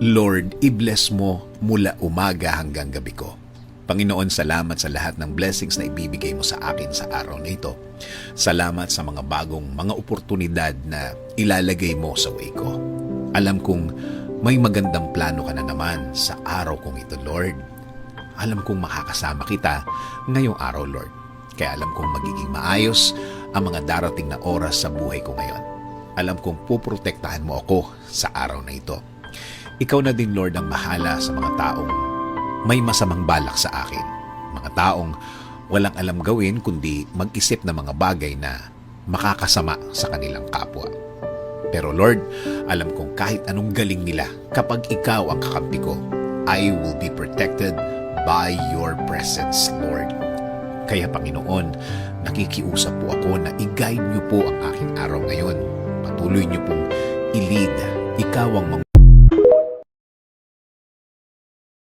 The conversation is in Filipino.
Lord, i-bless mo mula umaga hanggang gabi ko. Panginoon, salamat sa lahat ng blessings na ibibigay mo sa akin sa araw na ito. Salamat sa mga bagong mga oportunidad na ilalagay mo sa way ko. Alam kong may magandang plano ka na naman sa araw kong ito, Lord. Alam kong makakasama kita ngayong araw, Lord. Kaya alam kong magiging maayos ang mga darating na oras sa buhay ko ngayon. Alam kong puprotektahan mo ako sa araw na ito. Ikaw na din, Lord, ang bahala sa mga taong may masamang balak sa akin. Mga taong walang alam gawin kundi mag-isip ng mga bagay na makakasama sa kanilang kapwa. Pero Lord, alam kong kahit anong galing nila, kapag ikaw ang kakampi ko, I will be protected by your presence, Lord. Kaya Panginoon, nakikiusap po ako na i-guide niyo po ang aking araw ngayon. Patuloy niyo pong i-lead. Ikaw ang